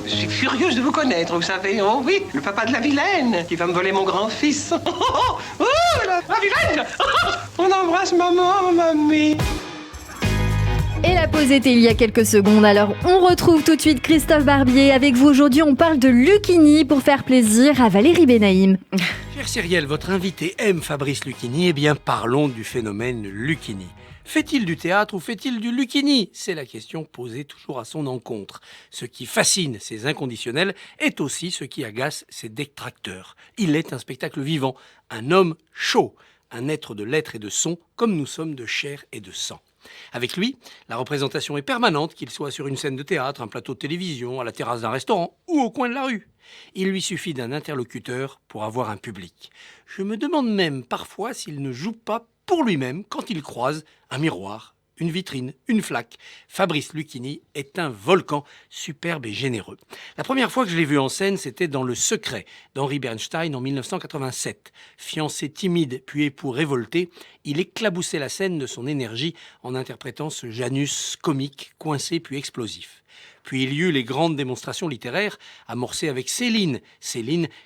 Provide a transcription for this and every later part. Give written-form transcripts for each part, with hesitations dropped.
Je suis furieuse de vous connaître, vous savez. Oh oui, le papa de la vilaine qui va me voler mon grand-fils. Oh, la vilaine. On embrasse maman, mamie. Et la pause était il y a quelques secondes, alors on retrouve tout de suite Christophe Barbier. Avec vous aujourd'hui, on parle de Lucchini pour faire plaisir à Valérie Benaïm. Cher Cyrielle, votre invité aime Fabrice Lucchini, eh bien parlons du phénomène Lucchini. Fait-il du théâtre ou fait-il du Lucchini ? C'est la question posée toujours à son encontre. Ce qui fascine ses inconditionnels est aussi ce qui agace ses détracteurs. Il est un spectacle vivant, un homme chaud, un être de lettres et de sons comme nous sommes de chair et de sang. Avec lui, la représentation est permanente, qu'il soit sur une scène de théâtre, un plateau de télévision, à la terrasse d'un restaurant ou au coin de la rue. Il lui suffit d'un interlocuteur pour avoir un public. Je me demande même parfois s'il ne joue pas pour lui-même quand il croise un miroir, une vitrine, une flaque. Fabrice Lucchini est un volcan superbe et généreux. La première fois que je l'ai vu en scène, c'était dans Le Secret d'Henri Bernstein en 1987. Fiancé timide puis époux révolté, il éclaboussait la scène de son énergie en interprétant ce Janus comique, coincé puis explosif. Puis il y eut les grandes démonstrations littéraires, amorcées avec Céline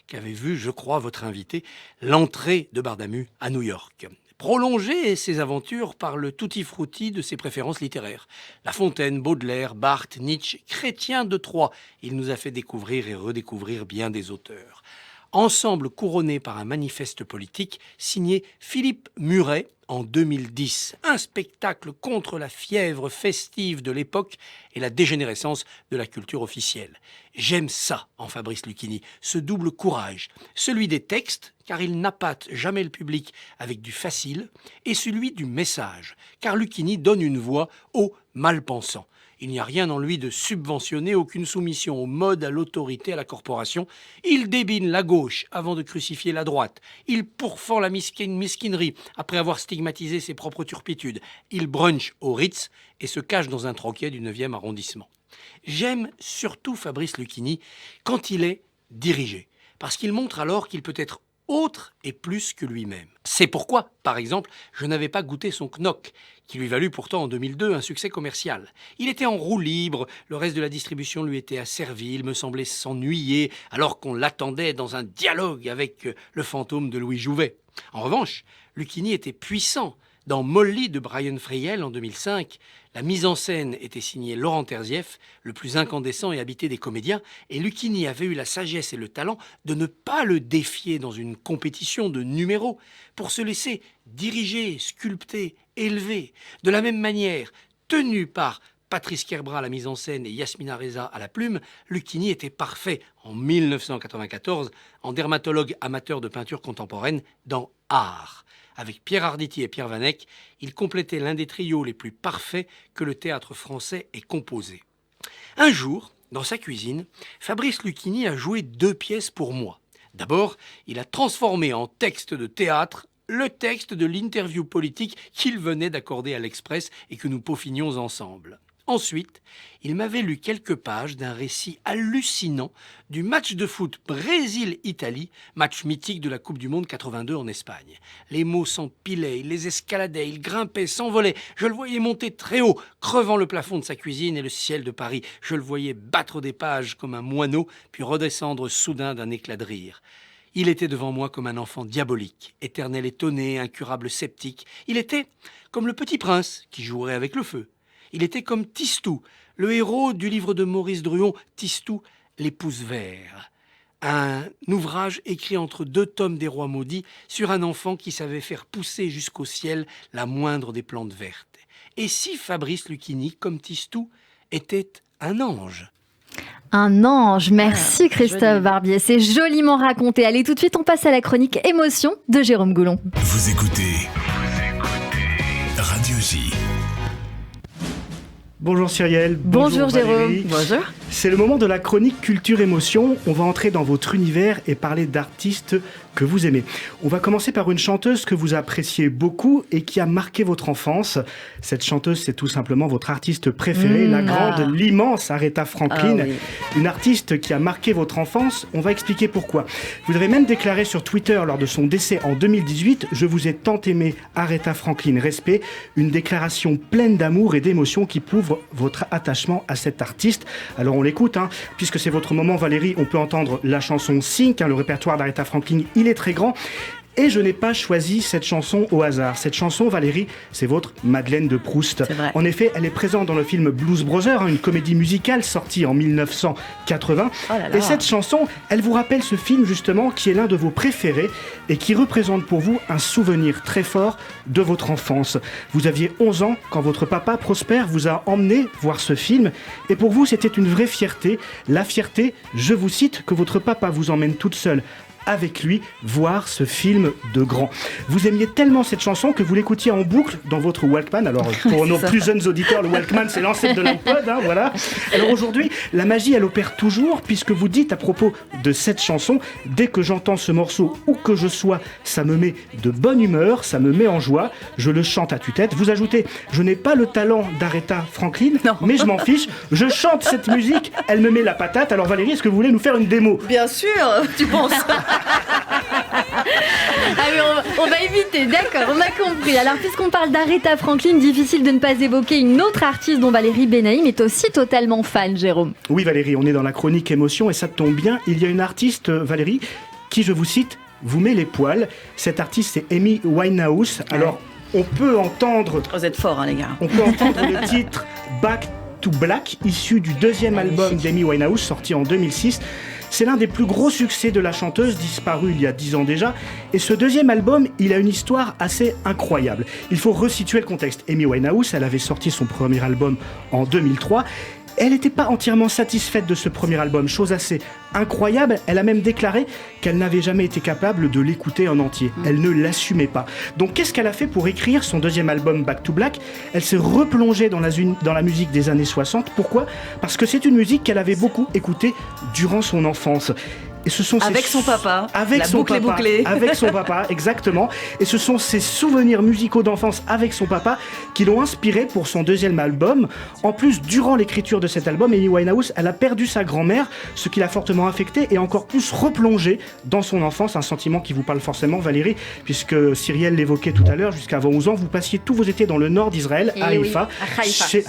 qu'avait vu, je crois, votre invité, l'entrée de Bardamu à New York. Prolonger ses aventures par le tutti-frutti de ses préférences littéraires. La Fontaine, Baudelaire, Barthes, Nietzsche, Chrétien de Troyes. Il nous a fait découvrir et redécouvrir bien des auteurs. Ensemble couronné par un manifeste politique signé Philippe Muret en 2010. Un spectacle contre la fièvre festive de l'époque et la dégénérescence de la culture officielle. J'aime ça en Fabrice Lucchini, ce double courage. Celui des textes, car il n'appâte jamais le public avec du facile, et celui du message, car Lucchini donne une voix aux malpensants. Il n'y a rien en lui de subventionné, aucune soumission au mode, à l'autorité, à la corporation. Il débine la gauche avant de crucifier la droite. Il pourfend la mesquinerie après avoir stigmatisé ses propres turpitudes. Il brunch au Ritz et se cache dans un troquet du 9e arrondissement. J'aime surtout Fabrice Lucchini quand il est dirigé, parce qu'il montre alors qu'il peut être autre et plus que lui-même. C'est pourquoi, par exemple, je n'avais pas goûté son Knock, qui lui valut pourtant en 2002 un succès commercial. Il était en roue libre, le reste de la distribution lui était asservi, il me semblait s'ennuyer, alors qu'on l'attendait dans un dialogue avec le fantôme de Louis Jouvet. En revanche, Lucchini était puissant. Dans Molly de Brian Friel en 2005, la mise en scène était signée Laurent Terzieff, le plus incandescent et habité des comédiens, et Lucchini avait eu la sagesse et le talent de ne pas le défier dans une compétition de numéros, pour se laisser diriger, sculpter, élever. De la même manière, tenu par Patrice Kerbrat à la mise en scène et Yasmina Reza à la plume, Lucchini était parfait en 1994 en dermatologue amateur de peinture contemporaine dans Art. Avec Pierre Arditi et Pierre Vanek, il complétait l'un des trios les plus parfaits que le théâtre français ait composé. Un jour, dans sa cuisine, Fabrice Lucchini a joué 2 pièces pour moi. D'abord, il a transformé en texte de théâtre le texte de l'interview politique qu'il venait d'accorder à l'Express et que nous peaufinions ensemble. Ensuite, il m'avait lu quelques pages d'un récit hallucinant du match de foot Brésil-Italie, match mythique de la Coupe du Monde 82 en Espagne. Les mots s'empilaient, il les escaladait, il grimpait, s'envolait. Je le voyais monter très haut, crevant le plafond de sa cuisine et le ciel de Paris. Je le voyais battre des pages comme un moineau, puis redescendre soudain d'un éclat de rire. Il était devant moi comme un enfant diabolique, éternel étonné, incurable sceptique. Il était comme le petit prince qui jouerait avec le feu. Il était comme Tistou, le héros du livre de Maurice Druon, Tistou, les pouces verts. Un ouvrage écrit entre 2 tomes des Rois maudits sur un enfant qui savait faire pousser jusqu'au ciel la moindre des plantes vertes. Et si Fabrice Lucchini, comme Tistou, était un ange ? Un ange, merci Christophe Barbier, c'est joliment raconté. Allez, tout de suite, on passe à la chronique émotion de Jérôme Goulon. Vous écoutez Radio J. Bonjour Cyrielle. Bonjour Jérôme. Valérie. Bonjour. C'est le moment de la chronique Culture Émotion. On va entrer dans votre univers et parler d'artistes que vous aimez. On va commencer par une chanteuse que vous appréciez beaucoup et qui a marqué votre enfance. Cette chanteuse, c'est tout simplement votre artiste préférée, la grande, l'immense Aretha Franklin. Ah, oui. Une artiste qui a marqué votre enfance. On va expliquer pourquoi. Vous avez même déclaré sur Twitter lors de son décès en 2018 « Je vous ai tant aimé, Aretha Franklin, respect ». Une déclaration pleine d'amour et d'émotion qui prouve votre attachement à cet artiste. Alors on l'écoute, puisque c'est votre moment Valérie, on peut entendre la chanson Think, le répertoire d'Aretha Franklin, il est très grand. Et je n'ai pas choisi cette chanson au hasard. Cette chanson, Valérie, c'est votre Madeleine de Proust. En effet, elle est présente dans le film Blues Brothers, une comédie musicale sortie en 1980. Oh là là. Et cette chanson, elle vous rappelle ce film justement qui est l'un de vos préférés et qui représente pour vous un souvenir très fort de votre enfance. Vous aviez 11 ans quand votre papa Prosper vous a emmené voir ce film. Et pour vous, c'était une vraie fierté. La fierté, je vous cite, que votre papa vous emmène toute seule avec lui voir ce film de grand. Vous aimiez tellement cette chanson que vous l'écoutiez en boucle dans votre Walkman. Alors pour nos plus jeunes auditeurs, le Walkman c'est l'ancêtre de l'iPod, voilà. Alors aujourd'hui, la magie elle opère toujours puisque vous dites à propos de cette chanson, dès que j'entends ce morceau où que je sois, ça me met de bonne humeur, ça me met en joie, je le chante à tue-tête. Vous ajoutez, je n'ai pas le talent d'Aretha Franklin, mais je m'en fiche, je chante cette musique, elle me met la patate. Alors Valérie, est-ce que vous voulez nous faire une démo ? Bien sûr, tu penses. mais on va éviter, d'accord, on a compris. Alors puisqu'on parle d'Aretha Franklin, difficile de ne pas évoquer une autre artiste dont Valérie Benaïm est aussi totalement fan, Jérôme. Oui Valérie, on est dans la chronique émotion et ça tombe bien, il y a une artiste, Valérie, qui, je vous cite, vous met les poils. Cette artiste c'est Amy Winehouse. Alors on peut entendre... Vous êtes forts les gars. On peut entendre le titre Back to Black, issu du deuxième album d'Amy Winehouse, sorti en 2006. C'est l'un des plus gros succès de la chanteuse, disparue il y a 10 ans déjà. Et ce deuxième album, il a une histoire assez incroyable. Il faut resituer le contexte. Amy Winehouse, elle avait sorti son premier album en 2003. Elle n'était pas entièrement satisfaite de ce premier album, chose assez incroyable. Elle a même déclaré qu'elle n'avait jamais été capable de l'écouter en entier. Elle ne l'assumait pas. Donc qu'est-ce qu'elle a fait pour écrire son deuxième album Back to Black ? Elle s'est replongée dans la musique des années 60. Pourquoi ? Parce que c'est une musique qu'elle avait beaucoup écoutée durant son enfance. Et ce sont avec son papa, avec son papa, exactement. Et ce sont ses souvenirs musicaux d'enfance avec son papa qui l'ont inspiré pour son deuxième album. En plus, durant l'écriture de cet album, Amy Winehouse, elle a perdu sa grand-mère, ce qui l'a fortement affectée et encore plus replongée dans son enfance. Un sentiment qui vous parle forcément, Valérie, puisque Cyrielle l'évoquait tout à l'heure, jusqu'à 11 ans, vous passiez tous vos étés dans le nord d'Israël, à Haïfa, chez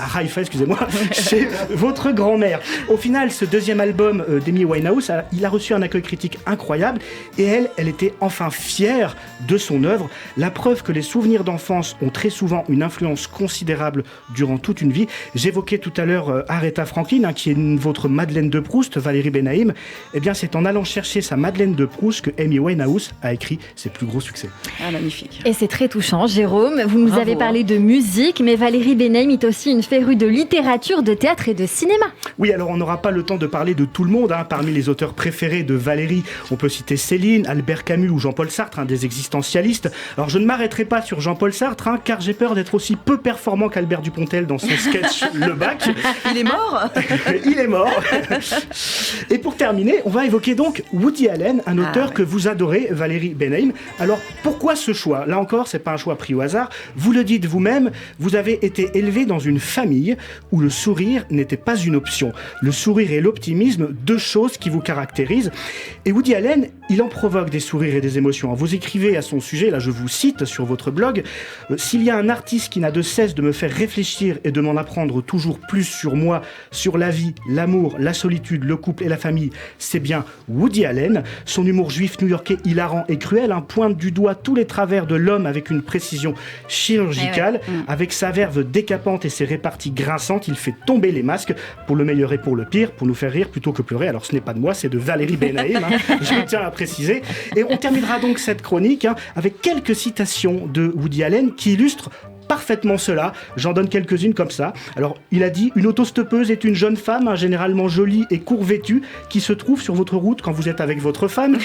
votre grand-mère. Au final, ce deuxième album d'Amy Winehouse, il a reçu un accueil critique incroyable et elle était enfin fière de son œuvre. La preuve que les souvenirs d'enfance ont très souvent une influence considérable durant toute une vie. J'évoquais tout à l'heure Aretha Franklin, qui est votre Madeleine de Proust, Valérie Benaïm. Eh bien, c'est en allant chercher sa Madeleine de Proust que Amy Winehouse a écrit ses plus gros succès. Ah, magnifique. Et c'est très touchant, Jérôme. Vous nous avez parlé de musique, mais Valérie Benaïm est aussi une férue de littérature, de théâtre et de cinéma. Oui, alors on n'aura pas le temps de parler de tout le monde. Parmi les auteurs préférés de Valérie, on peut citer Céline, Albert Camus ou Jean-Paul Sartre, des existentialistes. Alors je ne m'arrêterai pas sur Jean-Paul Sartre, car j'ai peur d'être aussi peu performant qu'Albert Dupontel dans son sketch Le Bac. Il est mort. Il est mort. Et pour terminer, on va évoquer donc Woody Allen, un auteur que vous adorez, Valérie Benaïm. Alors pourquoi ce choix ? Là encore, c'est pas un choix pris au hasard. Vous le dites vous-même, vous avez été élevé dans une famille où le sourire n'était pas une option. Le sourire et l'optimisme, deux choses qui vous caractérisent. Et Woody Allen, il en provoque des sourires et des émotions. Vous écrivez à son sujet, là je vous cite sur votre blog, « S'il y a un artiste qui n'a de cesse de me faire réfléchir et de m'en apprendre toujours plus sur moi, sur la vie, l'amour, la solitude, le couple et la famille, c'est bien Woody Allen. Son humour juif new-yorkais hilarant et cruel pointe du doigt tous les travers de l'homme avec une précision chirurgicale. Avec sa verve décapante et ses réparties grinçantes, il fait tomber les masques pour le meilleur et pour le pire, pour nous faire rire plutôt que pleurer. Alors ce n'est pas de moi, c'est de Valérie Benaïm, je tiens à préciser. Et on terminera donc cette chronique avec quelques citations de Woody Allen qui illustrent parfaitement cela. J'en donne quelques-unes comme ça. Alors, il a dit « Une autostoppeuse est une jeune femme, généralement jolie et court vêtue, qui se trouve sur votre route quand vous êtes avec votre femme. »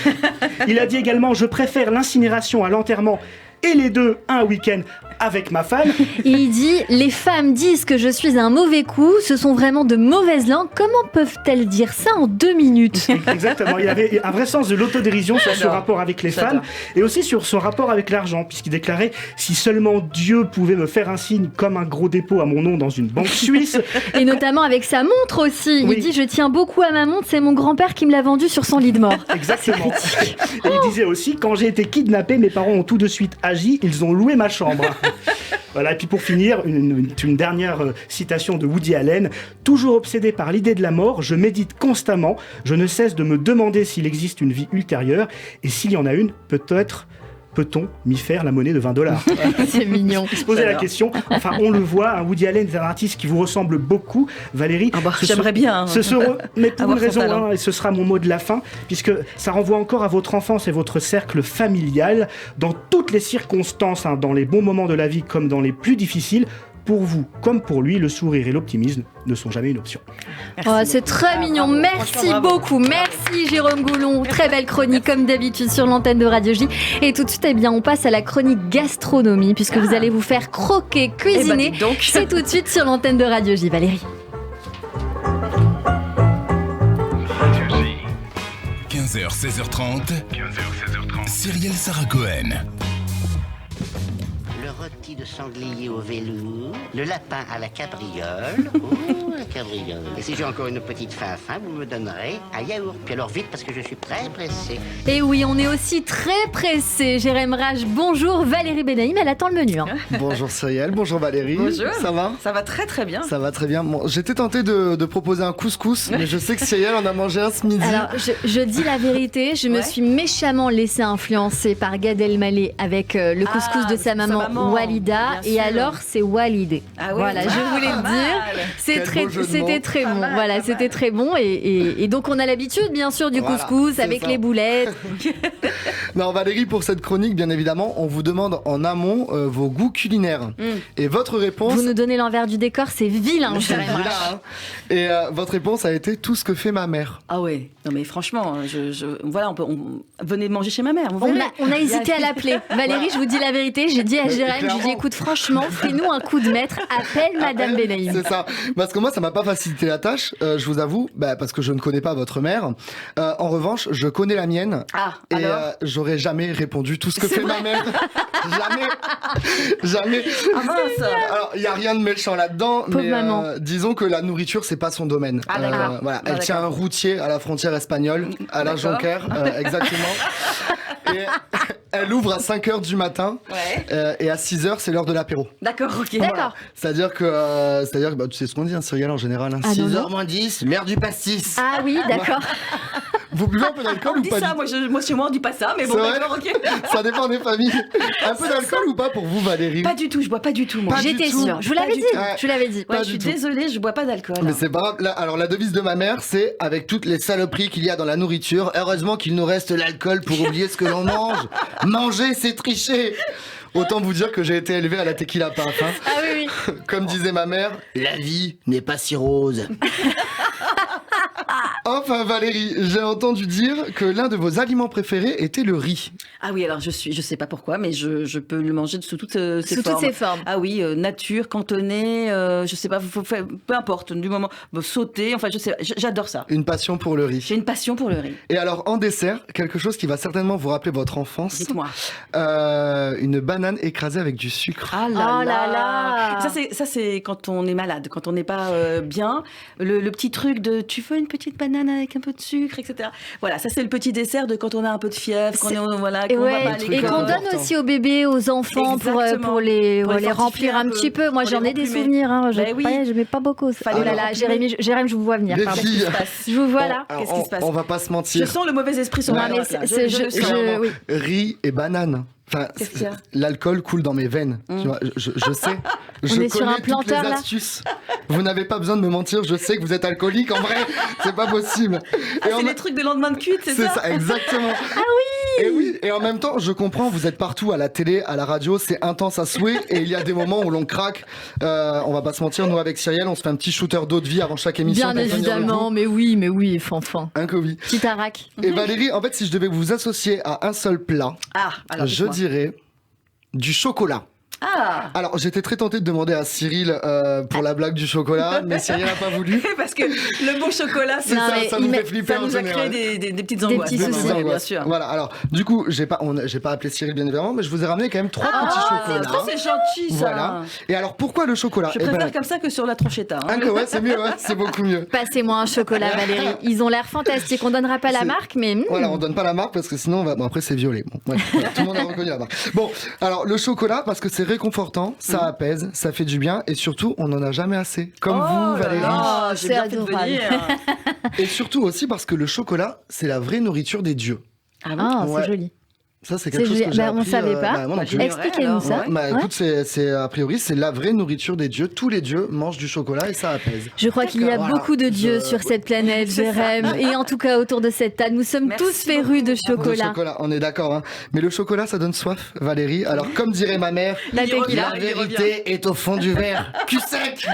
Il a dit également « Je préfère l'incinération à l'enterrement et les deux un week-end avec ma femme. Et il dit « Les femmes disent que je suis un mauvais coup, ce sont vraiment de mauvaises langues. Comment peuvent-elles dire ça en 2 minutes ?» Exactement, il y avait un vrai sens de l'autodérision sur son rapport avec les femmes et aussi sur son rapport avec l'argent, puisqu'il déclarait « Si seulement Dieu pouvait me faire un signe comme un gros dépôt à mon nom dans une banque suisse. » Et notamment avec sa montre aussi. Oui. Il dit « Je tiens beaucoup à ma montre, c'est mon grand-père qui me l'a vendue sur son lit de mort. » Exactement. Et il disait aussi, quand j'ai été kidnappé, mes parents ont tout de suite agi, ils ont loué ma chambre. Voilà, et puis pour finir, une dernière citation de Woody Allen. Toujours obsédé par l'idée de la mort, je médite constamment, je ne cesse de me demander s'il existe une vie ultérieure, et s'il y en a une, peut-on m'y faire la monnaie de $20 ? C'est mignon. Il se posait la question. Enfin, on le voit, Woody Allen est un artiste qui vous ressemble beaucoup, Valérie. J'aimerais bien. Mais pour avoir une son raison, talent. et ce sera mon mot de la fin, puisque ça renvoie encore à votre enfance et votre cercle familial. Dans toutes les circonstances, dans les bons moments de la vie comme dans les plus difficiles, pour vous comme pour lui, le sourire et l'optimisme ne sont jamais une option. Oh, c'est très mignon. Merci beaucoup. Merci Jérôme Goulon. Très belle chronique comme d'habitude sur l'antenne de Radio J. Et tout de suite, on passe à la chronique gastronomie puisque vous allez vous faire croquer, cuisiner. Donc. C'est tout de suite sur l'antenne de Radio J. Valérie. 15h, 16h30. Cyrielle Sarah Cohen. Le rôti de sanglier au velours, le lapin à la cabriole. Oh, la cabriole. Et si j'ai encore une petite faim, vous me donnerez un yaourt. Puis alors vite, parce que je suis très pressé. Et oui, on est aussi très pressé. Jérém Rage, bonjour. Valérie Benaïm, elle attend le menu. Bonjour Cyrielle, bonjour Valérie. Bonjour. Ça va ? Ça va très très bien. Ça va très bien. Bon, j'étais tenté de proposer un couscous, mais je sais que Cyrielle en a mangé un ce midi. Alors, je dis la vérité, je me suis méchamment laissée influencer par Gad Elmaleh avec le couscous de sa maman Walida. Et alors, c'est Walidé. Ah oui, voilà, je voulais le dire. C'était très bon. Voilà, c'était très bon. Et donc, on a l'habitude, bien sûr, du couscous avec ça. les boulettes. Non, Valérie, pour cette chronique, bien évidemment, on vous demande en amont vos goûts culinaires. Et votre réponse... Vous nous donnez l'envers du décor, c'est vilain, C'est Jérém vilain, Rage. hein. Et votre réponse a été tout ce que fait ma mère. Ah ouais, non mais franchement, voilà, venez manger chez ma mère. Vous verrez. On a hésité à l'appeler. Valérie, je vous dis la vérité, j'ai dit à Jérém, je lui ai dit écoute, franchement, fais-nous un coup de maître, appelle Madame Benaïm. C'est ça. Parce que moi, ça m'a pas facilité la tâche, je vous avoue, parce que je ne connais pas votre mère. En revanche, je connais la mienne. Ah, et alors j'aurais jamais répondu tout ce que fait ma mère. Jamais. Ah mince. Alors, il y a rien de méchant là-dedans, Pauvre mais maman. Disons que la nourriture, c'est pas son domaine. Ah, d'accord. Voilà, Ah, elle tient un routier à la frontière espagnole, à la D'accord. Jonquère, exactement. Et elle ouvre à 5h du matin, et à 6h, c'est l'heure de l'apéro. D'accord, ok. D'accord. C'est-à-dire que tu sais ce qu'on dit, Cyrielle, en général. Hein. Ah, non, 6h moins 10, l'heure du pastis. Ah oui, d'accord. Vous buvez un peu d'alcool On ou dit pas ça, du- moi chez moi on dit pas ça, mais bon C'est vrai d'accord, ok. Ça dépend des familles. Un peu d'alcool ou pas pour vous, Valérie? Pas du tout, je bois pas du tout moi. Pas du J'étais tout. sûre. Je vous l'avais Pas du dit. tout. Je vous l'avais dit. Ouais, pas je du suis tout. désolée, je bois pas d'alcool. Mais c'est pas grave. Alors la devise de ma mère, c'est avec toutes les saloperies qu'il y a dans la nourriture, heureusement qu'il nous reste l'alcool pour oublier ce que l'on mange. Manger, c'est tricher. Autant vous dire que j'ai été élevé à la tequila paf. Hein. Ah oui, oui. Comme disait ma mère, la vie n'est pas si rose. Enfin Valérie, j'ai entendu dire que l'un de vos aliments préférés était le riz. Ah oui, alors je sais pas pourquoi, mais je peux le manger sous toutes ses Sous formes. toutes ses formes. Ah oui, nature, cantonné, je sais pas, peu importe, du moment, sauter, enfin je sais, j'adore ça. Une passion pour le riz. J'ai une passion pour le riz. Et alors en dessert, quelque chose qui va certainement vous rappeler votre enfance. Dites-moi. Une banane écrasée avec du sucre. Ah Oh là là. Ça c'est quand on est malade, quand on n'est pas bien. Le petit truc de tu veux une petite banane avec un peu de sucre, etc. Voilà, ça c'est le petit dessert de quand on a un peu de fièvre, qu'on est voilà, Et, qu'on va pas à et l'école. qu'on donne aussi aux bébés, aux enfants pour les fortifier remplir un peu, petit peu. Moi pour j'en les ai des remplumer. souvenirs. Hein. Ben Je mets pas beaucoup. Fallait Oh là les là, remplumer. Jérém, je vous vois venir. Les Pardon. filles. Je vous vois là. Alors, Qu'est-ce qui se passe on va pas se Je mentir. sens le mauvais esprit sur Non, ma mais droite, là. c'est- Je le sens. oui. Riz et banane. Enfin, Qu'est-ce qu'il y a l'alcool coule dans mes veines. Tu vois, je sais. Je est sur connais un toutes planteur, les là astuces. Vous n'avez pas besoin de me mentir. Je sais que vous êtes alcoolique. En vrai, c'est pas possible. Ah, c'est les trucs de lendemain de cuite, c'est C'est ça ça, exactement. Ah oui. Et oui. Et en même temps, je comprends. Vous êtes partout à la télé, à la radio. C'est intense à souhait. Et il y a des moments où l'on craque. On va pas se mentir. Nous, avec Cyrielle, on se fait un petit shooter d'eau de vie avant chaque émission. Bien pour tenir le évidemment, coup. mais oui, fanfan. Un Covid. Petit arac. Et Valérie, en fait, si je devais vous associer à un seul plat, Ah, alors je dites-moi. dirais du chocolat. Ah. Alors, j'étais très tenté de demander à Cyril pour la blague du chocolat, mais Cyril n'a pas voulu. Parce que le mot chocolat, C'est ça nous fait flipper ça en nous a général. créé des petites angoisses. petits soucis. Bien sûr. Voilà, alors, du coup, j'ai pas appelé Cyril, bien évidemment, mais je vous ai ramené quand même 3 petits chocolats. C'est gentil, ça. Voilà. Et alors, pourquoi le chocolat? Je préfère comme ça que sur la tronchetta. Ah, que ouais, c'est mieux, ouais, c'est beaucoup mieux. Passez-moi un chocolat, Valérie. Ils ont l'air fantastiques. On donnera pas la C'est- marque, mais Voilà, on donne pas la marque parce que sinon, bon, après, c'est violet. Bon, voilà, tout le monde a reconnu la marque. Bon, alors, le chocolat, parce que c'est réconfortant, ça apaise, ça fait du bien, et surtout, on n'en a jamais assez. Comme vous, Valérie. J'ai C'est bien fait de adorable. venir. Et surtout aussi parce que le chocolat, c'est la vraie nourriture des dieux. Ah, Ouais. c'est joli. Ça, c'est C'est quelque chose joli. que j'ai Bah, on appris, savait pas. moi non plus. J'ignorais, Expliquez-nous alors. ça. Bah, Ouais. écoute, c'est a priori, c'est la vraie nourriture des dieux. Tous les dieux mangent du chocolat et ça apaise. Je crois qu'il y a Voilà. beaucoup de dieux Je- sur cette planète, Jérém. Et en tout cas, autour de cette table, nous sommes Merci tous férus de Le chocolat. chocolat, on est d'accord. Hein. Mais le chocolat, ça donne soif, Valérie. Alors, comme dirait ma mère, La Il revient. tequila. la vérité est au fond du verre. Cul sec.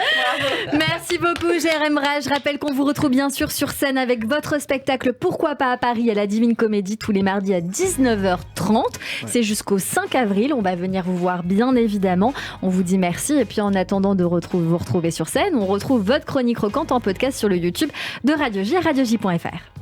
Merci beaucoup, Jérém Ray. Je rappelle qu'on vous retrouve bien sûr sur scène avec votre spectacle Pourquoi pas à Paris à la Divine Comédie tous les mardis à 19h30. C'est jusqu'au 5 avril. On va venir vous voir bien évidemment. On vous dit merci. Et puis en attendant de vous retrouver sur scène, on retrouve votre chronique roquante en podcast sur le YouTube de Radio J et radioj.fr.